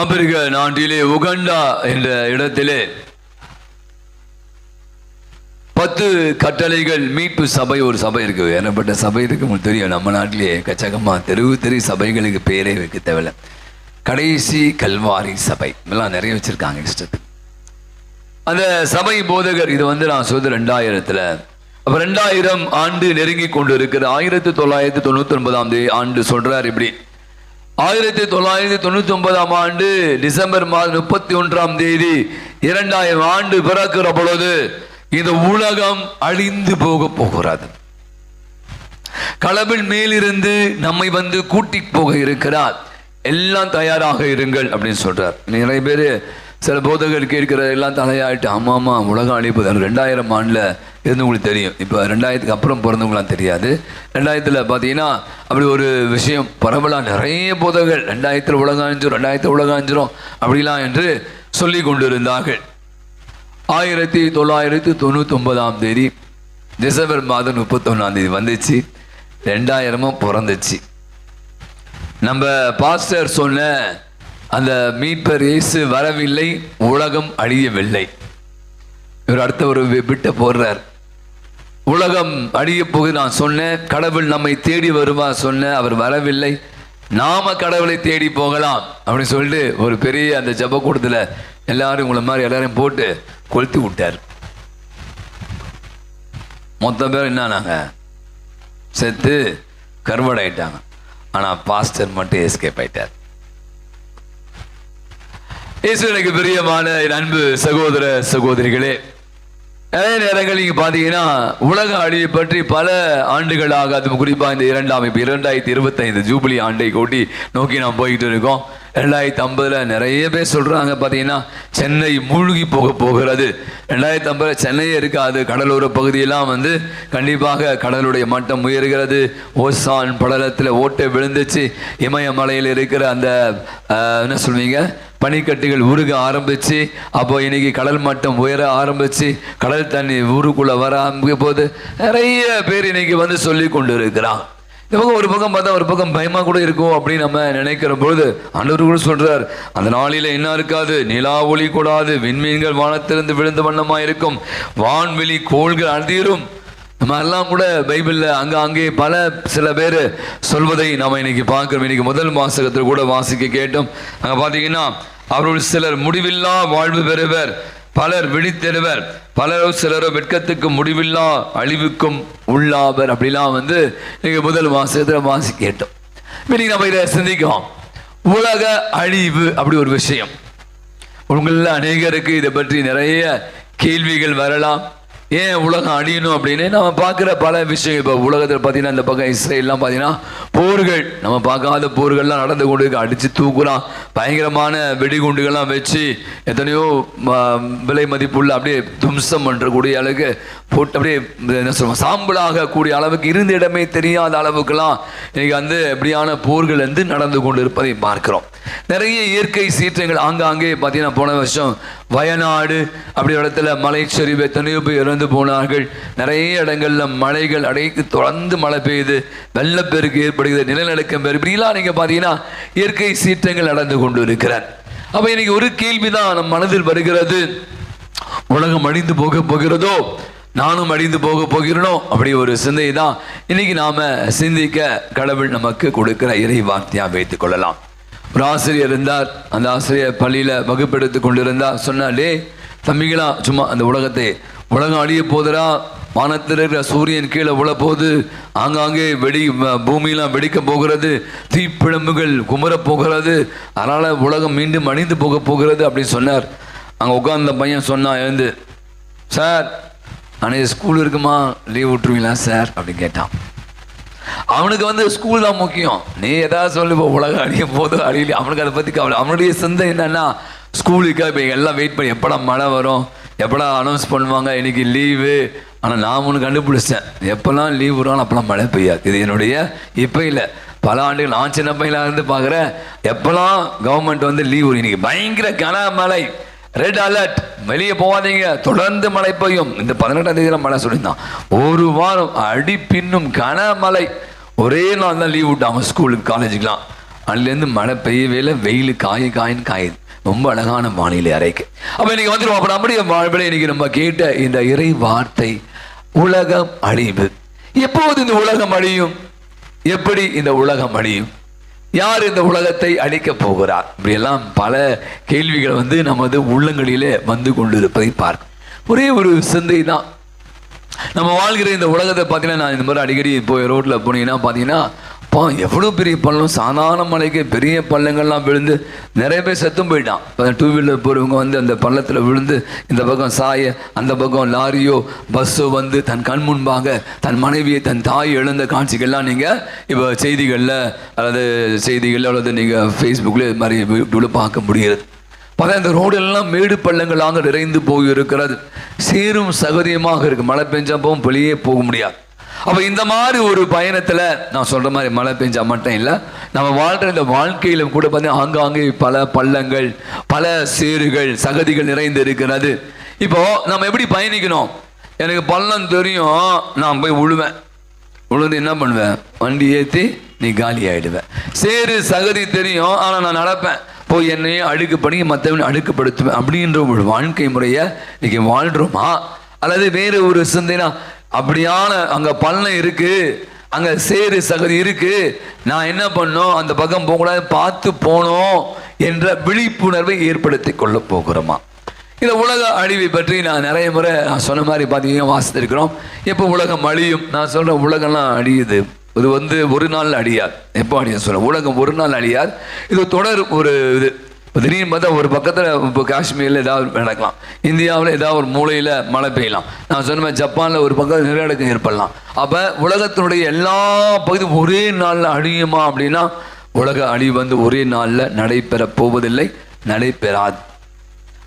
ஆப்பிரிக்க நாட்டிலே உகண்டா என்ற இடத்திலே 10 கட்டளைகள் மீட்பு சபை ஒரு சபை இருக்கு. ஏற்பட்ட சபை இருக்கு, உங்களுக்கு தெரியும். நம்ம நாட்டிலேயே கச்சகமா தெரு சபைகளுக்கு பேரே வைக்க தேவையில்லை. கடைசி கல்வாரி சபை இதெல்லாம் நிறைய வச்சிருக்காங்க இஷ்டத்துக்கு. அந்த சபை போதகர் இது நான் சொல்றது 2000 அப்ப 2000 ஆண்டு நெருங்கி கொண்டு இருக்கிற 1999 ஆண்டு சொல்றார். இப்படி 1999 ஆண்டு டிசம்பர் மாதம் 31 2000 ஆண்டு பிறக்கிற பொழுது இந்த உலகம் அழிந்து போக போகிறது. கடவுள் மேலிருந்து நம்மை கூட்டி போக இருக்கிறார். எல்லாம் தயாராக இருங்கள் அப்படின்னு சொல்றார். நிறைய பேர் சில போதகர் கேட்கிற எல்லாம் தலையாயிட்டு ஆமாமா உலகம் அழிப்பது 2000 ஆண்டுல இருந்து உங்களுக்கு தெரியும். இப்போ 2000க்கு அப்புறம் பிறந்தவங்களாம் தெரியாது. 2000 பார்த்தீங்கன்னா அப்படி ஒரு விஷயம் பரவலாக நிறைய போதகர்கள் 2000 உலகம் அழிஞ்சிரும் 2000 உலகம் அழிஞ்சிரும் அப்படிலாம் என்று சொல்லி கொண்டிருந்தார்கள். 1999 டிசம்பர் மாதம் 31 வந்துச்சு. 2000 பிறந்துச்சு. நம்ம பாஸ்டர் சொன்ன அந்த மீட்பர் இயேசு வரவில்லை, உலகம் அழியவில்லை. இவர் அடுத்த ஒரு விட்ட போடுறார். உலகம் அழிய போகுது நான் சொன்னேன், கடவுள் நம்மை தேடி வருவா சொன்ன, அவர் வரவில்லை, நாம கடவுளை தேடி போகலாம் அப்படின்னு சொல்லிட்டு ஒரு பெரிய அந்த ஜப கூட்டத்துல எல்லாரும் உங்களை மாதிரி எல்லாரையும் போட்டு கொளுத்தி விட்டார். மொத்த பேர் என்னானாங்க, செத்து கருவடாயிட்டாங்க. ஆனா பாஸ்டர் மட்டும் எஸ்கேப் ஆயிட்டார். இயேசுவுக்கு பிரியமான அன்பு சகோதர சகோதரிகளே, நிறைய நேரங்கள் நீங்க பாத்தீங்கன்னா உலக அழிவை பற்றி பல ஆண்டுகளாக, அது குறிப்பா இந்த 2025 ஜூபிலி ஆண்டை கூட்டி நோக்கி நாம் போயிட்டு இருக்கோம். 2050 நிறைய பேர் சொல்றாங்க பாத்தீங்கன்னா சென்னை மூழ்கி போக போகிறது. 2050 சென்னையே இருக்காது. கடலோர பகுதியெல்லாம் கண்டிப்பாக கடலுடைய மட்டம் உயர்கிறது. ஓசான் படலத்தில் ஓட்டை விழுந்துச்சு. இமயமலையில் இருக்கிற அந்த என்ன சொல்வீங்க பனிக்கட்டிகள் உருக ஆரம்பிச்சு, அப்போ இன்னைக்கு கடல் மட்டம் உயர ஆரம்பிச்சு, கடல் தண்ணி ஊருக்குள்ள வர போது நிறைய பேர் இன்னைக்கு சொல்லி கொண்டு இருக்கிறான். இவங்க ஒரு பக்கம் பார்த்தா ஒரு பக்கம் பயமா கூட இருக்கும் அப்படின்னு நம்ம நினைக்கிற பொழுது ஆண்டவர் கூட சொல்றார், அந்த நாளில என்ன இருக்காது, நிலா ஒளி கூடாது, விண்மீன்கள் வானத்திலிருந்து விழுந்த வண்ணமா இருக்கும், வான்வெளி கோள்கள் அழியும். நம்ம எல்லாம் கூட பைபிள்ல அங்கே பல சில பேர் சொல்வதை நம்ம இன்னைக்கு பார்க்கிறோம். இன்னைக்கு முதல் வாசகத்தில் கூட வாசிக்க கேட்டோம். அங்க பாத்தீங்கன்னா அவர்கள் சிலர் முடிவில்லா வாழ்வு பெறுவர், பலர் விழித்தெறுவர், பலரோ சிலரோ வெட்கத்துக்கு முடிவில்லா அழிவுக்கும் உள்ளாவர். அப்படிலாம் நீங்க முதல் வாசகத்தில் வாசி கேட்டோம். இன்னைக்கு நம்ம இதை சிந்திக்கிறோம். உலக அழிவு அப்படி ஒரு விஷயம். உங்கள அநேகருக்கு இதை பற்றி நிறைய கேள்விகள் வரலாம். ஏன் உலகம் அழியணும் அப்படின்னு நம்ம பார்க்குற பல விஷயம். இப்போ உலகத்தில் பார்த்தீங்கன்னா இந்த பக்கம் இஸ்ரேல்லாம் பார்த்தீங்கன்னா போர்கள், நம்ம பார்க்காத போர்கள்லாம் நடந்து கொண்டு அடித்து தூக்குலாம், பயங்கரமான வெடிகுண்டுகள்லாம் வச்சு எத்தனையோ விலை மதிப்புள்ள அப்படியே தும்சம் பண்ணுறக்கூடிய அளவுக்கு போட்டு அப்படியே என்ன சொல்லுவோம் சாம்பலாக கூடிய அளவுக்கு இருந்த இடமே தெரியாத அளவுக்குலாம் இன்னைக்கு எப்படியான போர்கள் நடந்து கொண்டு இருப்பதை பார்க்கிறோம். நிறைய இயற்கை சீற்றங்கள் ஆங்காங்கே பார்த்தீங்கன்னா போன வருஷம் வயநாடு அப்படி இடத்துல மலைச்சரிவு எத்தனையோ பேர் இறந்து போனார்கள். நிறைய இடங்கள்ல மலைகள் அடைத்து தொடர்ந்து மழை பெய்யுது, வெள்ளப்பெருக்கு ஏற்படுகிறது, நிலநடுக்கம் பெரு இப்படிலாம் நீங்க பார்த்தீங்கன்னா இயற்கை சீற்றங்கள் நடந்து கொண்டு இருக்கிறார். அப்ப இன்னைக்கு ஒரு கேள்விதான் நம் மனதில் வருகிறது, உலகம் அழிந்து போக போகிறதோ, நானும் அழிந்து போக போகிறனோ அப்படி ஒரு சிந்தை தான் இன்னைக்கு நாம சிந்திக்க கடவுள் நமக்கு கொடுக்கிற இறை வார்த்தையா வைத்துக் கொள்ளலாம். ஒரு ஆசிரியர் இருந்தார். அந்த ஆசிரியர் பள்ளியில வகுப்பெடுத்து கொண்டிருந்தார். சொன்னாலே தம்பிகளா, சும்மா அந்த உலகம் அழிய போதுரா, வானத்தில் இருக்கிற சூரியன் கீழே உள்ள போது, ஆங்காங்கே பூமியெல்லாம் வெடிக்க போகிறது, தீப்பிழம்புகள் குமர போகிறது, அதனால உலகம் மீண்டும் அழிந்து போக போகிறது அப்படின்னு சொன்னார். அங்கே உட்கார்ந்த பையன் சொன்னான் எழுந்து, சார் அன்னைக்கு ஸ்கூல் இருக்குமா, லீவ் விட்டுருவீங்களா சார் அப்படின்னு கேட்டான். அவனுக்கு ஸ்கூல் தான் முக்கியம். நீ ஏதாவது சொல்லி உலகம் அழிய போது அழியல, அவனுக்கு அதை பற்றி கவலை. அவனுடைய சிந்தை என்னன்னா ஸ்கூலுக்காக இப்போ எல்லாம் வெயிட் பண்ணி எப்படா மழை வரும், எப்படா அனௌன்ஸ் பண்ணுவாங்க இன்னைக்கு லீவு. ஆனால் நான் ஒன்று கண்டுபிடிச்சேன், எப்போல்லாம் லீவ் வரும் அப்போல்லாம் மழை பெய்யாது. இது என்னுடைய இப்போ இல்லை, பல ஆண்டுகள் நான் சின்ன பையனாக இருந்து பார்க்குறேன். எப்போல்லாம் கவர்மெண்ட் லீவ் வரும், இன்னைக்கு பயங்கர கனமழை, ரெட் அலர்ட், வெளியே போகாதீங்க, தொடர்ந்து மழை பெய்யும். இந்த 18ஆம் தேதி மழை சொல்லியிருந்தான். ஒரு வாரம் அடி பின்னும் கனமழை, ஒரே நாள் தான் லீவ் விட்டாங்க ஸ்கூலுக்கு காலேஜுக்கெலாம். அதுலேருந்து மழை பெய்யவே இல்லை, வெயில் காயின்னு காயுது. ரொம்ப அழகான வானிலை அறைக்கு. அப்போ இன்னைக்கு வந்துடும். அப்போ நம்முடைய வாழ்வில் இன்னைக்கு நம்ம கேட்ட இந்த இறை வார்த்தை, உலகம் அழிவு. எப்போது இந்த உலகம் அழியும்? எப்படி இந்த உலகம் அழியும்? யார் இந்த உலகத்தை அழிக்க போகிறார்? இப்படியெல்லாம் பல கேள்விகள் நமது உள்ளங்களிலே வந்து கொண்டு இருப்பதை பார்க்க ஒரே ஒரு சிந்தை தான். நம்ம வாழ்கிற இந்த உலகத்தை பார்த்தீங்கன்னா, நான் இந்த மாதிரி அடிக்கடி போய் ரோட்டில் போனீங்கன்னா பார்த்தீங்கன்னா, எவ்வளோ பெரிய பள்ளம், சாதாரண மலைக்கு பெரிய பள்ளங்கள்லாம் விழுந்து நிறைய பேர் செத்தும் போயிட்டான். இப்போ 2 வீலர் போகிறவங்க அந்த பள்ளத்தில் விழுந்து இந்த பக்கம் சாய, அந்த பக்கம் லாரியோ பஸ்ஸோ தன் கண் முன்பாக தன் மனைவியை, தன் தாய் எழுந்த காட்சிகள்லாம் நீங்கள் இப்போ செய்திகளில் அல்லது நீங்கள் ஃபேஸ்புக்கில் இது மாதிரி யூடியூப்பில் பார்க்க முடிகிறது. பார்த்தா இந்த ரோடெல்லாம் மேடு பள்ளங்களாக நிறைந்து போய் இருக்கிறது. சேரும் சகதியமாக இருக்குது. மழை பெஞ்சப்பவும் வெளியே போக முடியாது. அப்போ இந்த மாதிரி ஒரு பயணத்தில் நான் சொல்கிற மாதிரி மழை பெஞ்சா மட்டும் இல்லை, நம்ம வாழ்கிற இந்த வாழ்க்கையிலும் கூட பார்த்தீங்கன்னா ஆங்காங்கே பல பள்ளங்கள், பல சேறுகள், சகதிகள் நிறைந்து இருக்கிறது. இப்போது நம்ம எப்படி பயணிக்கணும்? எனக்கு பள்ளம் தெரியும், நான் போய் விழுந்து என்ன பண்ணுவேன்? வண்டி ஏற்றி நீ காலி ஆகிடுவேன். சேறு சகதி தெரியும், ஆனால் நான் நடப்பேன், போய் என்னையும் அழுக்கு பண்ணி மற்றவனை அழுக்குப்படுத்துவேன். அப்படின்ற ஒரு வாழ்க்கை முறையை இன்னைக்கு வாழ்கிறோமா? அல்லது வேறு ஒரு சிந்தைனா, அப்படியான அங்கே பள்ளம் இருக்கு, அங்கே சேறு சகதி இருக்கு, நான் என்ன பண்ணோம், அந்த பக்கம் போகக்கூடாது, பார்த்து போனோம் என்ற விழிப்புணர்வை ஏற்படுத்தி கொள்ள போகிறோமா? இந்த உலக அழிவை பற்றி நான் நிறைய முறை நான் சொன்ன மாதிரி பார்த்தீங்கன்னா வாசித்திருக்கிறோம். எப்போ உலகம் அழியும்? நான் சொல்கிறேன், உலகம்லாம் அழியுது. இது ஒரு நாள் அழியாது. எப்போ அழியும் சொல்கிறேன்? உலகம் ஒரு நாள் அழியாது. இது தொடர் ஒரு இது. திடீர்னு பார்த்தா ஒரு பக்கத்தில் இப்போ காஷ்மீரில் ஏதாவது நடக்கலாம், இந்தியாவில் ஏதாவது ஒரு மூலையில் மழை பெய்யலாம். நான் சொன்ன ஜப்பானில் ஒரு பக்கம் நிலநடுக்கம் ஏற்படலாம். அப்போ உலகத்தினுடைய எல்லா பகுதியும் ஒரே நாளில் அழியுமா அப்படின்னா, உலக அழிவு ஒரே நாளில் நடைபெற போவதில்லை, நடைபெறாது.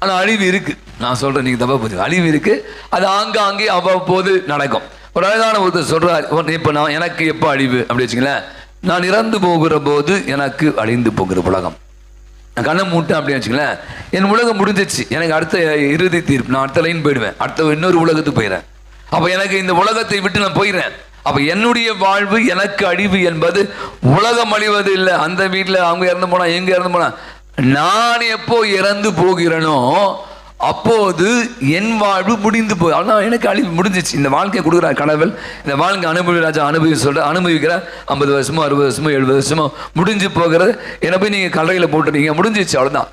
ஆனால் அழிவு இருக்குது. நான் சொல்கிறேன், நீங்கள் தப்பா போகுது, அழிவு இருக்குது. அது ஆங்காங்கே அவ்வப்போது நடக்கும். ஒரு அழகான ஒருத்தர் சொல்கிறார், இப்போ எனக்கு எப்போ அழிவு அப்படி வச்சுங்களேன், நான் இறந்து போகிற போது எனக்கு அழிந்து போகிற உலகம். நான் கண்ணை மூட்டேன் அப்படின்னு வச்சுங்களேன், என் உலகம் முடிஞ்சிச்சு, எனக்கு அடுத்த இறுதி தீர்ப்பு, நான் அடுத்த லைன் போயிடுவேன், அடுத்த இன்னொரு உலகத்துக்கு போயிடுறேன். அப்போ எனக்கு இந்த உலகத்தை விட்டு நான் போயிடுறேன். அப்போ என்னுடைய வாழ்வு, எனக்கு அழிவு என்பது உலகம் அழிவது இல்லை. அந்த வீட்டில் அவங்க இறந்து போனா, எங்க இறந்து போனா, நான் எப்போ இறந்து போகிறேனோ அப்போது என் வாழ்வு முடிந்து போய், ஆனால் எனக்கு அழிவு முடிஞ்சிச்சு. இந்த வாழ்க்கையை கொடுக்குறார் கடவுள். இந்த வாழ்க்கை ராஜா அனுபவிக்கிற 50 வருஷமோ 60 வருஷமோ 70 வருஷமோ முடிஞ்சு போகிறது. என்னை போய் நீங்கள் கல்றையில் போட்டுறீங்க, முடிஞ்சிச்சு, அவ்வளோதான்.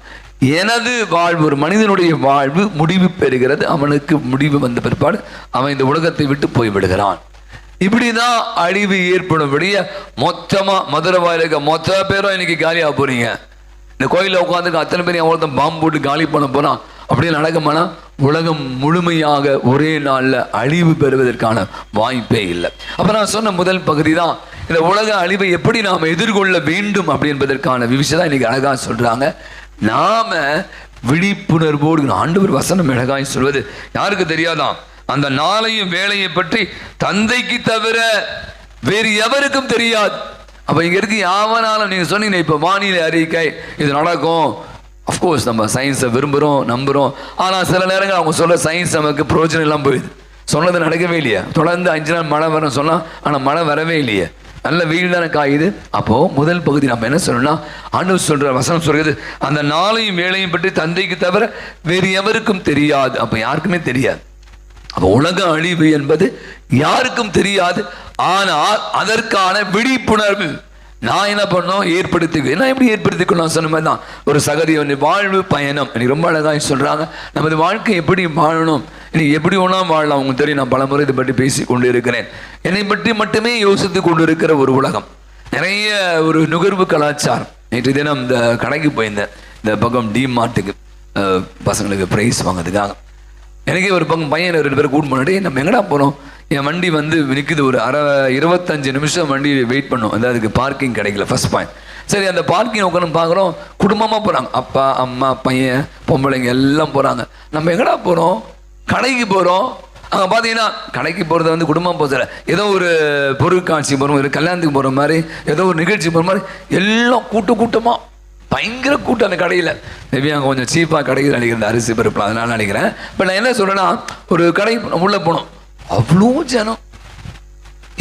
எனது வாழ்வு, ஒரு மனிதனுடைய வாழ்வு முடிவு பெறுகிறது. அவனுக்கு முடிவு வந்த பிற்பாடு அவன் இந்த உலகத்தை விட்டு போய் விடுகிறான். இப்படிதான் அழிவு ஏற்படும்படிய மொத்தமாக மதுரை வாயிலுக்கு மொத்த பேரும் இன்னைக்கு காலியாக போறீங்க. இந்த கோயிலில் உட்காந்துருக்கு அத்தனை பேரும் அவ்வளோதான் பாம்பு போட்டு காலி பண்ண போகிறான். அப்படியே நடக்குமானா உலகம் முழுமையாக ஒரே நாளில் அழிவு பெறுவதற்கான வாய்ப்பே இல்லை. அப்போ நான் சொன்ன முதல் பகுதி தான் இந்த உலக அழிவை எப்படி நாம் எதிர்கொள்ள வேண்டும் அப்படி என்பதற்கான விஷயம் தான் இன்னைக்கு அழகாக சொல்றாங்க. நாம விழிப்புணர்வோடு, ஆண்டவர் வசனம் அழகாய் சொல்வது யாருக்கு தெரியாதான், அந்த நாளையும் வேலையை பற்றி தந்தைக்கு தவிர வேறு எவருக்கும் தெரியாது. அப்போ இங்கே இருக்கு யாவனாலும் நீங்கள் சொன்னீங்க இப்போ வானிலை அறிக்கை இது நடக்கும். அஃப்கோர்ஸ் நம்ம சயின்ஸை விரும்புகிறோம், நம்புகிறோம். ஆனால் சில நேரங்கள் அவங்க சொல்ல சயின்ஸ் நமக்கு பிரோஜனம் எல்லாம் போயிடுது. சொன்னது நடக்கவே இல்லையா? தொடர்ந்து 5 நாள் மழை வரும் சொன்னால், ஆனால் மழை வரவே இல்லையே, நல்ல வெயில் தானே காயுது. அப்போது முதல் பகுதி நம்ம என்ன சொல்லணும்னா, ஆண்டவர் சொல்கிற வசனம் சொல்கிறது, அந்த நாளையும் வேலையும் பற்றி தந்தைக்கு தவிர வேறு எவருக்கும் தெரியாது. அப்போ யாருக்குமே தெரியாது. அப்போ உலக அழிவு என்பது யாருக்கும் தெரியாது. ஆனால் அதற்கான விழிப்புணர்வு நான் என்ன பண்ணோம், நான் எப்படி ஏற்படுத்திக்கணும் சொன்ன மாதிரி தான் ஒரு சகதி வாழ்வு பயணம். எனக்கு ரொம்ப அழகாக சொல்கிறாங்க, நமது வாழ்க்கை எப்படி வாழணும், இன்னைக்கு எப்படி ஒன்றா வாழலாம். உங்களுக்கு தெரியும், நான் பல முறை இதை பற்றி பேசி கொண்டு இருக்கிறேன். என்னை பற்றி மட்டுமே யோசித்து கொண்டு இருக்கிற ஒரு உலகம், நிறைய ஒரு நுகர்வு கலாச்சாரம். நேற்று தினம் இந்த கடைக்கு போயிருந்தேன், இந்த பக்கம் டி மார்ட்டுக்கு பசங்களுக்கு ப்ரைஸ் வாங்கிறதுக்காக. எனக்கே ஒரு பக்கம் பையன் 2 பேர் கூட்டு முன்னாடி, நம்ம எங்கடா போகிறோம், என் வண்டி நிற்குது, ஒரு 25 நிமிஷம் வண்டி வெயிட் பண்ணோம், அதாவது அதுக்கு பார்க்கிங் கிடைக்கல, ஃபர்ஸ்ட் பாயிண்ட். சரி, அந்த பார்க்கிங் உட்காந்து பார்க்குறோம், குடும்பமாக போகிறாங்க, அப்பா அம்மா பையன் பொம்பளைங்க எல்லாம் போகிறாங்க. நம்ம எங்கடா போகிறோம், கடைக்கு போகிறோம். அங்கே பார்த்தீங்கன்னா கடைக்கு போகிறது குடும்பம் போகிற, ஏதோ ஒரு பொருட்காட்சி போகிறோம், ஒரு கல்யாணத்துக்கு போகிற மாதிரி, ஏதோ ஒரு நிகழ்ச்சி போகிற மாதிரி எல்லாம் கூட்டமாக பயங்கர கூட்டம் அந்த கடையில். மேபி அங்கே கொஞ்சம் சீப்பாக கிடைக்குது நினைக்கிறேன், அரிசி பருப்பில், அதனால நினைக்கிறேன். இப்போ நான் என்ன சொல்கிறேன்னா, ஒரு கடை உள்ளே போனோம், அவ்வளோ ஜனம்,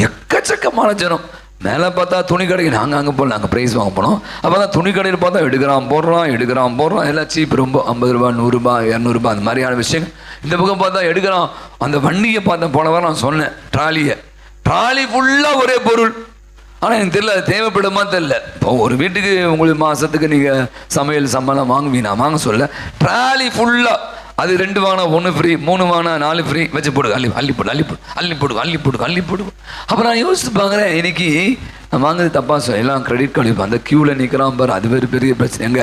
எக்கச்சக்கமான ஜனம். மேலே பார்த்தா துணி கடைக்கு நாங்கள் அங்கே போகல, நாங்கள் ப்ரைஸ் வாங்க போனோம். அப்போ தான் துணி கடையில் பார்த்தா எடுக்கிறான் போடுறான் எல்லாம் சீப், ரொம்ப 50 ரூபா 100 ரூபா 200 ரூபா அந்த மாதிரியான விஷயங்கள். இந்த பக்கம் பார்த்தா எடுக்கிறான். அந்த வண்டியை பார்த்தேன் போன வாரம் நான் சொன்னேன், ட்ராலி ஃபுல்லாக ஒரே பொருள். ஆனால் எனக்கு தெரியல அது தேவைப்படுமா தெரியல. இப்போ ஒரு வீட்டுக்கு உங்களுக்கு மாதத்துக்கு நீங்கள் சமையல் சம்பளம் வாங்குவீங்க, வாங்க சொல்ல ட்ராலி ஃபுல்லாக அது 2 வாங்கினா 1 ஃப்ரீ, 3 வாங்கினா 4 ஃப்ரீ, வச்சு போடு அள்ளி போடு. அப்போ நான் யோசிச்சு பார்க்குறேன், இன்னைக்கு நான் வாங்குறது தப்பா சொல்ல, எல்லாம் கிரெடிட் கார்டு. இப்போ அந்த க்யூவில் நிற்கிறான் பாரு, அது வேறு பெரிய பிரச்சனை. எங்க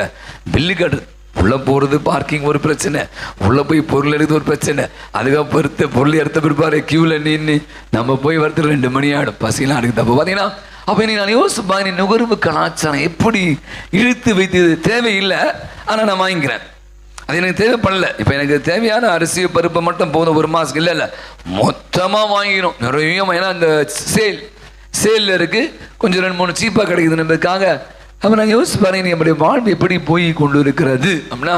பில்லு கட்டுறது, உள்ளே போகிறது பார்க்கிங் ஒரு பிரச்சனை, உள்ளே போய் பொருள் எடுக்கிறது ஒரு பிரச்சனை, அதுக்கப்புறம் பொருள் எடுத்த பிற்பாரு க்யூவில் நின்று நம்ம போய் வரது 2 மணி ஆகிடும், பசிலாம் எடுக்குது. அப்போ பார்த்தீங்கன்னா அப்போ இன்னைக்கு நான் யோசிச்சு பாருங்க, நுகர்வு கலாச்சாரம் எப்படி இழுத்து வைத்தது. தேவையில்லை, ஆனால் நான் வாங்கிக்கிறேன், அது எனக்கு தேவைப்படல. இப்போ எனக்கு தேவையான அரிசி பருப்பை மட்டும் போதும், ஒரு மாதத்துக்கு இல்லை மொத்தமாக வாங்கிக்கணும் நிறைய. ஏன்னா அந்த சேலில் இருக்குது, கொஞ்சம் 2-3 சீப்பாக கிடைக்குது நம்மளுக்காக. அப்போ நான் யோசிச்சு பாருங்க, நம்முடைய வாழ்வு எப்படி போய் கொண்டு இருக்கிறது அப்படின்னா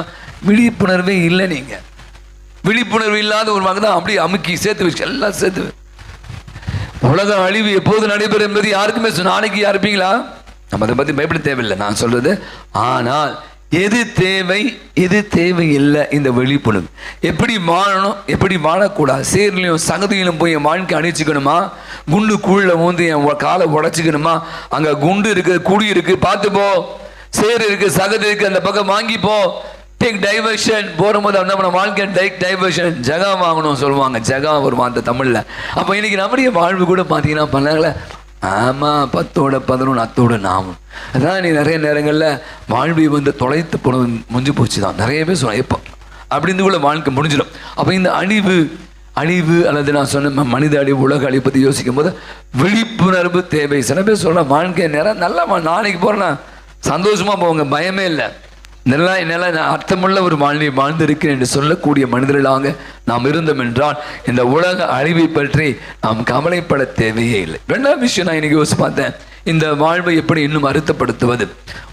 விழிப்புணர்வே இல்லை. நீங்கள் விழிப்புணர்வு இல்லாத ஒரு மகன் தான் அப்படியே அமுக்கி சேர்த்து வச்சு எல்லாம் சேர்த்து. உலக அழிவு எப்போது நடைபெறும் என்பது யாருக்குமே நாளைக்கு இருப்பீங்களா? நம்ம அதை பற்றி பயப்பட தேவையில்லை நான் சொல்றது. ஆனால் எது தேவை எது தேவையில்லை, இந்த விழிப்புணர்வு. எப்படி வாழணும் எப்படி வாழக்கூடாது, சேர்லையும் சகதியிலும் போய் என் வாழ்க்கை அணிச்சுக்கணுமா, குண்டு கூழில் வந்து என் காலை உடச்சிக்கணுமா, அங்கே குண்டு இருக்கு குடி இருக்கு பார்த்துப்போ, சேர் இருக்கு சகதி இருக்கு அந்த பக்கம் வாங்கிப்போ, டேக் டைவர்ஷன். போகும்போது நம்ம வாழ்க்கை டைவர்ஷன், ஜகா வாங்கணும் சொல்லுவாங்க, ஜகா ஒரு வார்த்தை தமிழில். அப்போ இன்னைக்கு நம்முடைய வாழ்வு கூட பார்த்தீங்கன்னா பண்ணாங்களே, ஆமாம் 10ஓட 11 அத்தோட நாமும். அதான் நீ நிறைய நேரங்களில் வாழ்வை வந்து தொலைத்து போன முடிஞ்சு போச்சு தான் நிறைய பேர் சொல்லுவாங்க. எப்போ அப்படின்னு கூட வாழ்க்கை முடிஞ்சிடும். அப்போ இந்த அழிவு அல்லது நான் சொன்ன மனித அழிவு உலக அழிவு பற்றி யோசிக்கும் போது விழிப்புணர்வு தேவை. சில பேர் சொல்ல வாழ்க்கை நேரம் நல்லா நாளைக்கு போகிறேன்னா சந்தோஷமாக போவாங்க, பயமே இல்லை. என்னால் அர்த்தமுள்ள ஒரு வாழ்வை வாழ்ந்திருக்கிறேன் என்று சொல்லக்கூடிய மனிதர்களாக நாம் இருந்தோம் என்றால் இந்த உலக அழிவை பற்றி நாம் கவலைப்பட தேவையே இல்லை. 2வது விஷயம் நான் இன்னைக்கு யோசிச்சு பார்த்தேன், இந்த வாழ்வை எப்படி இன்னும் அர்த்தப்படுத்துவது.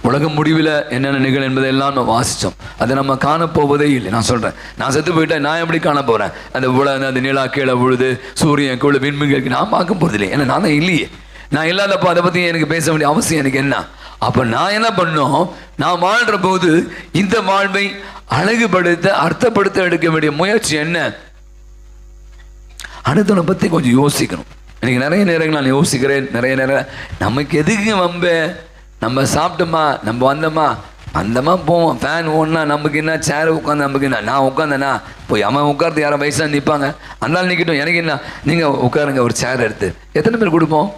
உலக முடிவில் என்னென்ன நிகழ் என்பதெல்லாம் நம்ம வாசித்தோம், அதை நம்ம காணப்போவதே இல்லை. நான் சொல்கிறேன், நான் செத்து போயிட்டேன், நான் எப்படி காண போகிறேன்? அந்த நிலா கீழே விழுது, சூரியன் கீழே விண்மீன்களுக்கு நான் பார்க்க போகிறது இல்லை. ஏன்னா நான் தான் இல்லையே, நான் இல்லாதப்போ அதை பற்றி எனக்கு பேச வேண்டிய அவசியம் எனக்கு என்ன? அப்போ நான் என்ன பண்ணோம், நான் வாழ்கிற போது இந்த வாழ்வை அழகுபடுத்த அர்த்தப்படுத்த எடுக்க வேண்டிய முயற்சி என்ன? அடுத்தவனை பற்றி கொஞ்சம் யோசிக்கணும். எனக்கு நிறைய நேரங்கள் நான் யோசிக்கிறேன். நிறைய நேரம் நமக்கு எதுக்கு நம்ம சாப்பிட்டோமா, நம்ம வந்தோமா போவோம். ஃபேன் ஓடனா நமக்கு என்ன, சேர் உட்காந்து நமக்கு என்ன, நான் உட்காந்தேனா போய் அவன் உட்கார்ந்து யாரும் வயசாக நிற்பாங்க, அதனால நிற்கட்டும் எனக்கு என்ன, நீங்கள் உட்காருங்க ஒரு சேர் எடுத்து. எத்தனை பேர் கொடுப்போம்?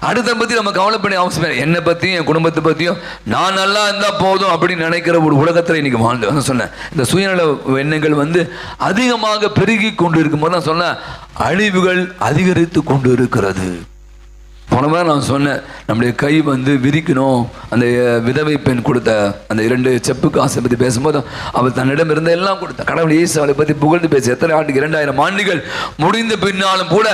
அடுத்த பற்றி நம்ம கவலைப்பட அவசியம் இல்லை. என்னை பற்றியும் என் குடும்பத்தை பற்றியும் நான் நல்லா இருந்தால் போதும் அப்படின்னு நினைக்கிற ஒரு உலகத்தில் இன்னைக்கு வாழ்ந்து சொன்னேன். இந்த சுயநல எண்ணங்கள் வந்து அதிகமாக பெருகி கொண்டு இருக்கும்போது நான் சொன்னேன், அழிவுகள் அதிகரித்து கொண்டு இருக்கிறது. போன மாதிரி நான் சொன்னேன், நம்முடைய கை வந்து விரிக்கணும். அந்த விதவை பெண் கொடுத்த அந்த 2 செப்பு காசை பற்றி பேசும்போது அவள் தன்னிடம் இருந்த எல்லாம் கொடுத்த கடவுள் இயேசு அவளை பற்றி புகழ்ந்து பேச எத்தனை ஆண்டுக்கு 2000 ஆண்டுகள் முடிந்த பின்னாலும் கூட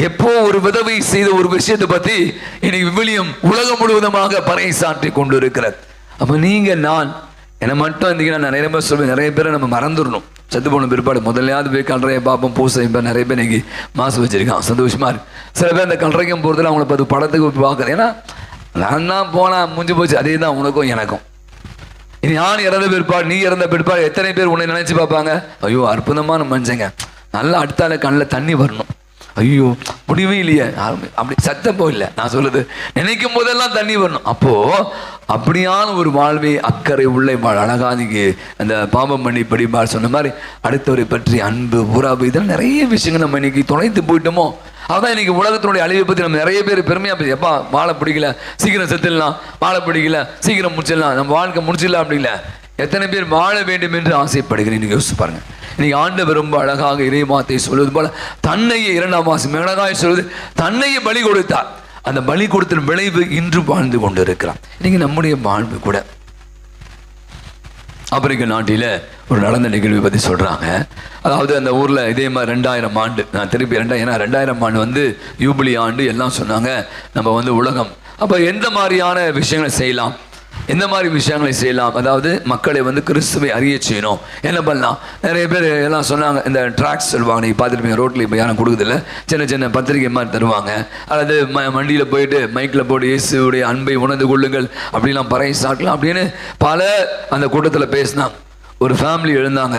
எப்போ ஒரு விதவை செய்த ஒரு விஷயத்தை பற்றி இன்னைக்கு விவிலியம் உலகம் முழுவதுமாக பறைசாற்றி கொண்டு இருக்கிறது. அப்போ நீங்கள் நான் என்னை மட்டும் இருந்தீங்கன்னா நான் நிறைய பேர் சொல்வேன், நிறைய பேரை நம்ம மறந்துடணும். செத்து போன பிற்பாடு முதல்லையாவது போய் கல்றையை பார்ப்போம், பூசை நிறைய பேர் இன்னைக்கு மாசு வச்சிருக்கான், சந்தோஷமா இருக்கு. சில பேர் அந்த கல்றைக்கும் போகிறதுல அவங்கள பார்த்து படத்துக்கு பார்க்குறேன். ஏன்னா நான் தான் போனால் முடிஞ்சு போச்சு, அதே தான் உனக்கும் எனக்கும். இனி நான் இறந்த பிற்பாடு நீ இறந்த பிற்பாடு எத்தனை பேர் உன்னை நினைச்சு பார்ப்பாங்க, ஐயோ அற்புதமான மனுஷங்க, நல்லா அடுத்தால கண்ணில் தண்ணி வரணும், ஐயோ முடிவே இல்லையே, அப்படி சத்தப்போ இல்லை, நான் சொல்லுது நினைக்கும் போதெல்லாம் தண்ணி வரணும். அப்போ அப்படியான ஒரு வாழ்வை அக்கறை உள்ள அழகாதிக்கு அந்த பாவம் பண்ணி படிப்பார் சொன்ன மாதிரி அடுத்தவரை பற்றி அன்பு உறவு இதெல்லாம் நிறைய விஷயங்கள் நம்ம இன்னைக்கு தொலைத்து போயிட்டோமோ. அதான் இன்னைக்கு உலகத்தினுடைய அழிவை பற்றி நம்ம நிறைய பேர் பெருமையாக பேசி, எப்பா வாழை பிடிக்கல சீக்கிரம் செத்துடலாம், வாழை பிடிக்கல சீக்கிரம் முடிச்சிடலாம், நம்ம வாழ்க்கை முடிச்சிடலாம் அப்படிங்கள. எத்தனை பேர் வாழ வேண்டும் என்று ஆசைப்படுகிறேன் இன்னைக்கு யோசிச்சு பாருங்க. இன்னைக்கு ஆண்டவர் ரொம்ப அழகாக இறைவார்த்தை சொல்வது போல தன்னையே 2ஆம் வாசம் அழகாக சொல்வது தன்னையே பலி கொடுத்தார். அந்த பலி கொடுத்த விளைவு இன்று வாழ்ந்து கொண்டு இருக்கிறான். இன்னைக்கு நம்முடைய வாழ்வு கூட ஆப்பிரிக்க நாட்டில் ஒரு நடந்த நிகழ்வை பற்றி சொல்கிறாங்க. அதாவது அந்த ஊரில் இதே மாதிரி 2000 ஆண்டு, நான் திருப்பி 2000 ஆண்டு வந்து யூபிலி ஆண்டு எல்லாம் சொன்னாங்க. நம்ம வந்து உலகம் அப்போ எந்த மாதிரியான விஷயங்களை செய்யலாம், எந்த மாதிரி விஷயங்களை செய்யலாம், அதாவது மக்களை வந்து கிறிஸ்துவை அறிய செய்யணும், என்ன பண்ணலாம். நிறைய பேர் எல்லாம் சொன்னாங்க, இந்த ட்ராக்ஸ் சொல்லுவாங்க, நீங்கள் பார்த்துருப்பீங்க ரோட்டில் இப்போ யாரும் கொடுக்குதில்ல, சின்ன சின்ன பத்திரிகை மாதிரி தருவாங்க. அதாவது மண்டியில் போயிட்டு மைக்கில் போட்டு இயேசுடைய அன்பை உணர்ந்து கொள்ளுங்கள் அப்படிலாம் பறை சாட்டலாம் அப்படின்னு பல அந்த கூட்டத்தில் பேசினாங்க. ஒரு ஃபேமிலி எழுந்தாங்க,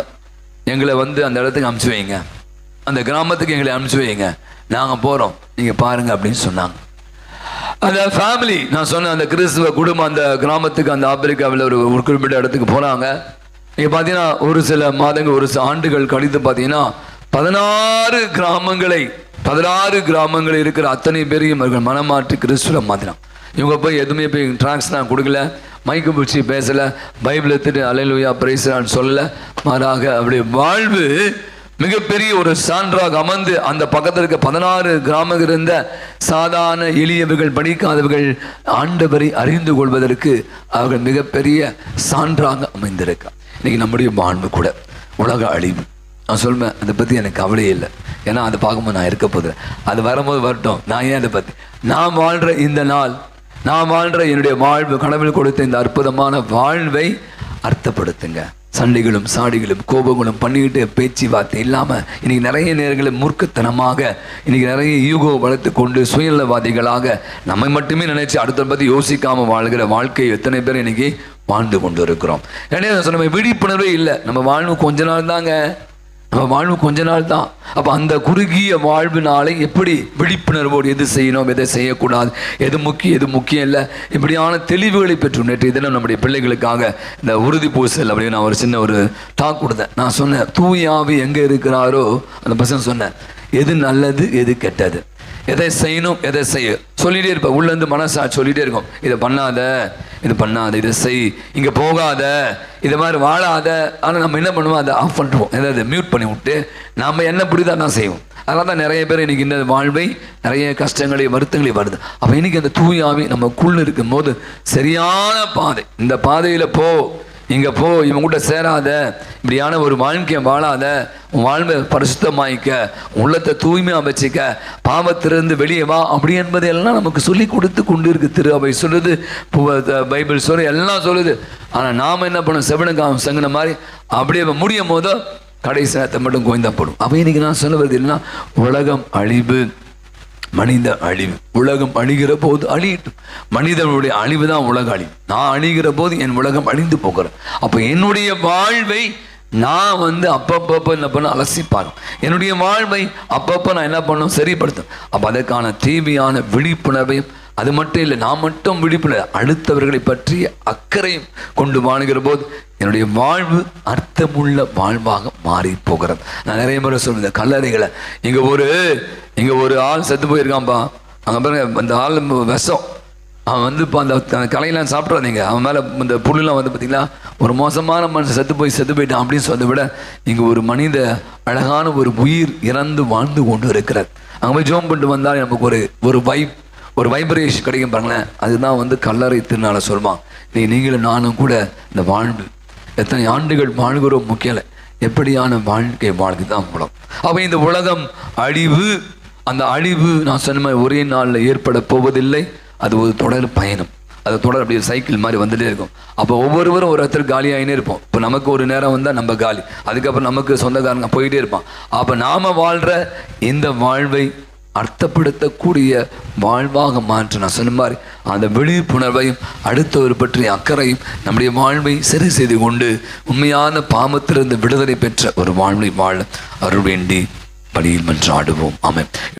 எங்களை வந்து அந்த இடத்துக்கு அனுப்பிச்சு வைங்க, அந்த கிராமத்துக்கு எங்களை அனுப்பிச்சு வைங்க, நாங்கள் போகிறோம், நீங்கள் பாருங்கள் அப்படின்னு சொன்னாங்க. அந்த ஃபேமிலி, நான் சொன்ன அந்த கிறிஸ்துவ குடும்பம் அந்த கிராமத்துக்கு, அந்த ஆப்பிரிக்காவில் ஒரு குறிப்பிட்ட இடத்துக்கு போனாங்க. நீங்கள் பார்த்தீங்கன்னா ஒரு சில மாதங்கள், ஒரு சில ஆண்டுகள் கழித்து பார்த்தீங்கன்னா 16 கிராமங்கள் இருக்கிற அத்தனை பேரையும் அவர்கள் மனமாற்றி கிறிஸ்துவ மாத்தினான். இவங்க போய் எதுவுமே போய் ட்ராக்ஸ்லாம் கொடுக்கல, மைக்கு பிடிச்சி பேசலை, பைபிள் எடுத்துட்டு அல்லேலூயா பிரைஸ்லான்னு சொல்லலை, மாறாக அப்படி வாழ்வு மிகப்பெரிய ஒரு சான்றாக அமர்ந்து அந்த பக்கத்தில் இருக்க 16 கிராமங்கள் இருந்த சாதாரண எளியவர்கள், படிக்காதவர்கள் ஆண்டவரை அறிந்து கொள்வதற்கு அவர்கள் மிகப்பெரிய சான்றாக அமைந்திருக்க. இன்னைக்கு நம்முடைய வாழ்வு கூட உலக அழிவு. நான் சொல்வேன், அதை பற்றி எனக்கு கவலையே இல்லை, ஏன்னா அதை பார்க்கும்போது நான் இருக்க போதுறேன், அது வரும்போது வரட்டும். நான் ஏன் அதை பற்றி, நான் வாழ்கிற இந்த நாள், நான் வாழ்கிற என்னுடைய வாழ்வு, கடவுள் கொடுத்த இந்த அற்புதமான வாழ்வை அர்த்தப்படுத்துங்க. சண்டைகளும் சாடிகளும் கோபங்களும் பண்ணிக்கிட்டு பேச்சு வார்த்தை இல்லாமல் இன்னைக்கு நிறைய நேரங்களில் மூர்க்கத்தனமாக இன்னைக்கு நிறைய ஈகோ வளர்த்து கொண்டு சுயநலவாதிகளாக நம்மை மட்டுமே நினைச்சு அடுத்த பற்றி யோசிக்காமல் வாழ்கிற வாழ்க்கை எத்தனை பேர் இன்னைக்கு வாழ்ந்து கொண்டு இருக்கிறோம். ஏன்னா நம்ம விழிப்புணர்வே இல்லை. நம்ம வாழ்வு கொஞ்ச நாள் தாங்க, நம்ம வாழ்வு கொஞ்ச நாள் தான். அப்போ அந்த குறுகிய வாழ்வினாலே எப்படி விழிப்புணர்வோடு எது செய்யணும், எதை செய்யக்கூடாது, எது முக்கியம் இல்லை, இப்படியான தெளிவுகளை பெற்று நேற்று தினம் நம்முடைய பிள்ளைகளுக்காக இந்த உறுதி பூசல் அப்படின்னு நான் ஒரு சின்ன ஒரு டாக் கொடுத்தேன். நான் சொன்னேன், தூய ஆவி எங்கே இருக்கிறாரோ அந்த பசங்க சொன்னேன், எது நல்லது எது கெட்டது, எதை செய்யணும் எதை செய்ய சொல்லிகிட்டே இருப்பேன். உள்ளேருந்து மனசாட்சி சொல்லிகிட்டே இருக்கும், இதை பண்ணாத, இது பண்ணாத, இதை செய், இங்கே போகாத, இதை மாதிரி வாழாத. ஆனால் நம்ம என்ன பண்ணுவோம், அதை ஆஃப் பண்ணிடுவோம், ஏதாவது மியூட் பண்ணி விட்டு நம்ம என்ன புரியுதான் தான் செய்வோம். அதனால தான் நிறைய பேர் இன்றைக்கி இந்த வாழ்வை நிறைய கஷ்டங்களை வருத்தங்களை வருது. அப்போ இன்றைக்கி அந்த தூயாவி நமக்குள்ள இருக்கும் போது சரியான பாதை, இந்த பாதையில் போ, இங்கே போ, இவங்க கூட சேராத, இப்படியான ஒரு வாழ்க்கையை வாழாத, உன் வாழ்வை பரிசுத்தமாய்க்க, உள்ளத்தை தூய்மையாக வச்சுக்க, பாவத்திலிருந்து வெளியே வா அப்படி என்பதையெல்லாம் நமக்கு சொல்லி கொடுத்து கொண்டு இருக்கு. திரு அவை சொல்லுது, பைபிள் சொல்லு, எல்லாம் சொல்லுது. ஆனால் நாம் என்ன பண்ணோம், செவனுக்காக சங்கின மாதிரி அப்படியே முடியும் போதோ கடைசி நேரத்தை மட்டும் கோய்ந்தப்படும். அப்போ இன்னைக்கு நான் சொல்ல வருது இல்லைன்னா, உலகம் அழிவு, மனித அழிவு. உலகம் அழிகிற போது அழியட்டும், மனிதனுடைய அழிவு தான் உலக அழிவு. நான் அழிகிற போது என் உலகம் அழிந்து போகிறேன். அப்போ என்னுடைய வாழ்வை நான் வந்து அப்பப்போ என்ன பண்ண அலசிப்பாங்க, என்னுடைய வாழ்வை அப்பப்போ நான் என்ன பண்ணணும், சரிப்படுத்தும். அப்போ அதற்கான தேவையான விழிப்புணர்வையும், அது மட்டும் இல்லை, நான் மட்டும் விழிப்புணர்வு, அடுத்தவர்களை பற்றிய அக்கறையும் கொண்டு வாழ்கிற போது என்னுடைய வாழ்வு அர்த்தமுள்ள வாழ்வாக மாறி போகிறது. நான் நிறைய முறை சொல்லுவேன், கல்லறைகளை இங்கே ஒரு ஆள் செத்து போயிருக்கான்ப்பா, அங்கே பாருங்க, அந்த ஆள் விஷம், அவன் வந்து இப்போ அந்த கலையெல்லாம் சாப்பிட்றாதீங்க, அவன் மேலே இந்த புல்லாம் வந்து பார்த்திங்களா, ஒரு மோசமான மனுஷன் செத்து போயிட்டான் அப்படின்னு சொல்றதை விட இங்கே ஒரு மனித அழகான ஒரு உயிர் இறந்து வாழ்ந்து கொண்டு இருக்கிறார். அங்கே போய் ஜோம் பண்ணிட்டு வந்தால் நமக்கு ஒரு வைப்ரேஷன் கிடைக்கும் பாருங்களேன். அதுதான் வந்து கல்லறை திருநாளை சொல்லுவான். நீங்களும் நானும் கூட இந்த வாழ்வு எத்தனை ஆண்டுகள் வாழ்கிறோம் முக்கியம், எப்படியான வாழ்க்கை வாழ்க்கை தான் மூலம். அப்போ இந்த உலகம் அழிவு, அந்த அழிவு நான் சொன்ன மாதிரி ஒரே நாளில் ஏற்பட போவதில்லை. அது ஒரு தொடர் பயணம், அது தொடர் அப்படியே சைக்கிள் மாதிரி வந்துட்டே இருக்கும். அப்போ ஒவ்வொருவரும் ஒரு இடத்துல காலியாகினே இருப்போம். இப்போ நமக்கு ஒரு நேரம் வந்தால் நம்ம காலி, அதுக்கப்புறம் நமக்கு சொந்தக்காரங்க போயிட்டே இருப்பான். அப்போ நாம் வாழ்கிற இந்த வாழ்வை அர்த்தப்படுத்தக்கூடிய வாழ்வாக மாற்ற நான் சொன்ன மாதிரி அந்த விழிப்புணர்வையும் அடுத்தவர் பற்றிய அக்கறையும் நம்முடைய வாழ்வை சரி செய்து கொண்டு உண்மையான பாவத்திலிருந்து விடுதலை பெற்ற ஒரு வாழ்வை வாழ அருள் வேண்டி பலியில் மன்றாடுவோம். ஆமென்.